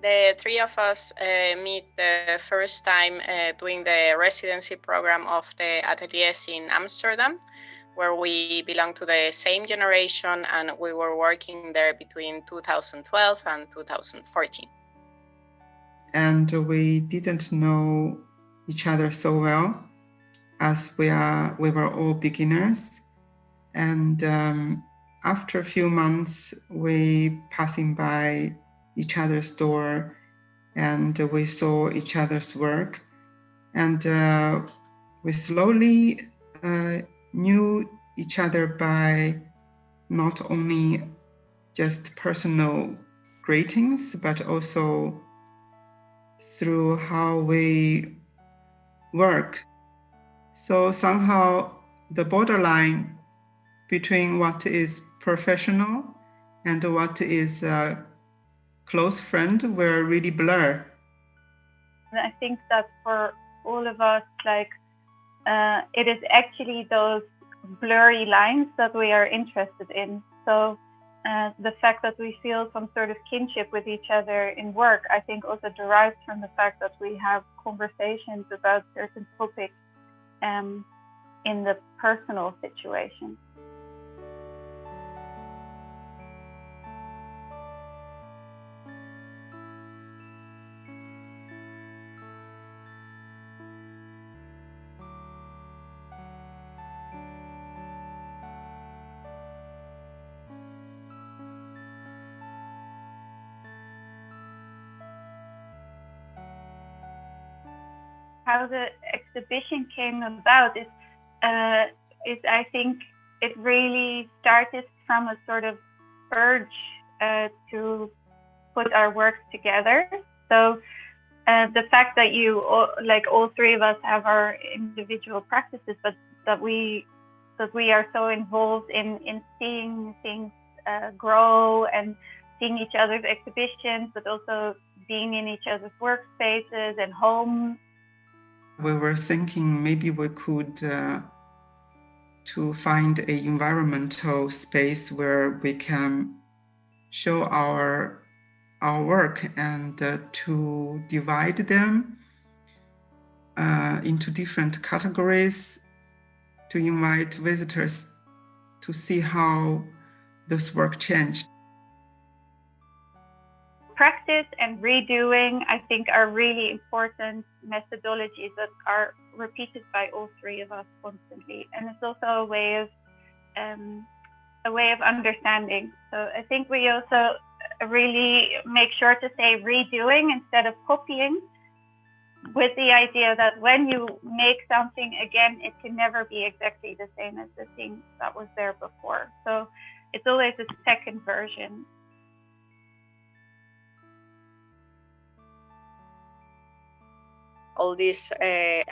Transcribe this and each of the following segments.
The three of us meet the first time doing the residency program of the ateliers in Amsterdam, where we belong to the same generation, and we were working there between 2012 and 2014. And we didn't know each other so well, as we were all beginners. And after a few months, we passing by each other's door, and we saw each other's work, and we slowly knew each other by not only just personal greetings, but also through how we work. So somehow the borderline between what is professional and what is a close friend were really blur. I think that for all of us, it is actually those blurry lines that we are interested in. So the fact that we feel some sort of kinship with each other in work, I think also derives from the fact that we have conversations about certain topics in the personal situation. How the exhibition came about is I think it really started from a sort of urge to put our work together. So the fact that all three of us have our individual practices, but that we are so involved in seeing things grow and seeing each other's exhibitions, but also being in each other's workspaces and homes. We were thinking maybe we could to find an environmental space where we can show our work and to divide them into different categories, to invite visitors to see how this work changed. Practice and redoing, I think, are really important methodologies that are repeated by all three of us constantly, and it's also a way of understanding. So I think we also really make sure to say redoing instead of copying, with the idea that when you make something again, it can never be exactly the same as the thing that was there before. So it's always a second version. All these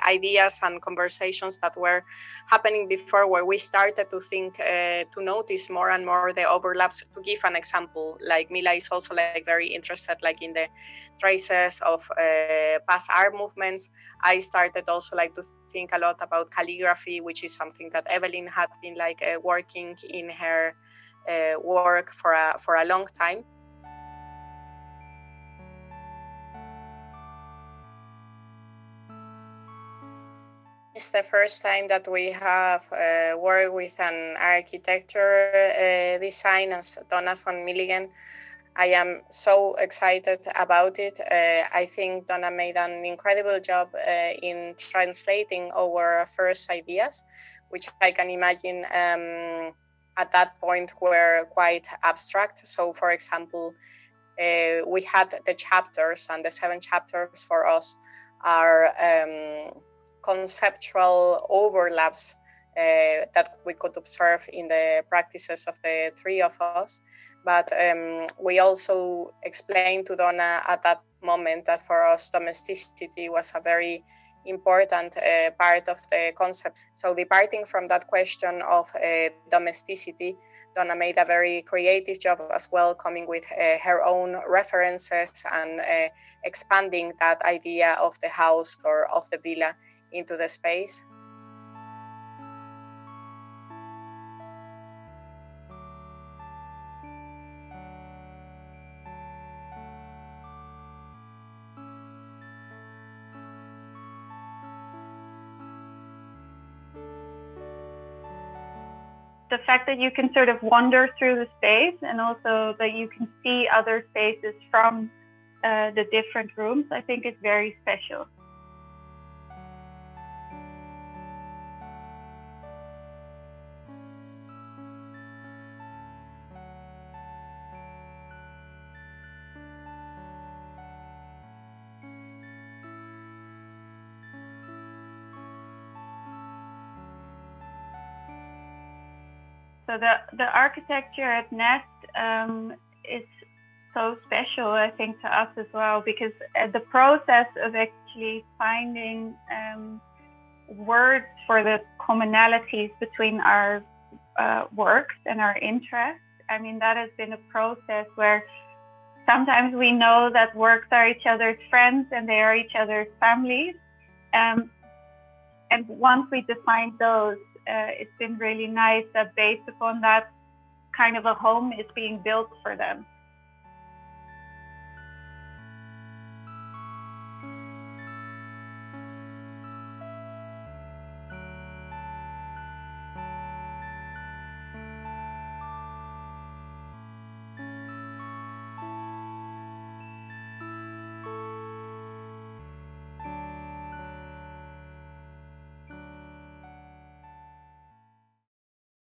ideas and conversations that were happening before, where we started to think, to notice more and more the overlaps. To give an example, like Mila is also very interested in the traces of past art movements. I started also to think a lot about calligraphy, which is something that Evelyn had been working in her work for a long time. It's the first time that we have worked with an architecture design as Donna van Milligen. I am so excited about it. I think Donna made an incredible job in translating our first ideas, which I can imagine at that point were quite abstract. So, for example, we had the chapters, and the 7 chapters for us are conceptual overlaps that we could observe in the practices of the three of us. But we also explained to Donna at that moment that for us domesticity was a very important part of the concept. So departing from that question of domesticity, Donna made a very creative job as well, coming with her own references and expanding that idea of the house or of the villa into the space. the fact that you can sort of wander through the space, and also that you can see other spaces from the different rooms, I think is very special. So the architecture at Nest is so special, I think, to us as well, because the process of actually finding words for the commonalities between our works and our interests, I mean, that has been a process where sometimes we know that works are each other's friends and they are each other's families. And once we define those, it's been really nice that based upon that, kind of a home is being built for them.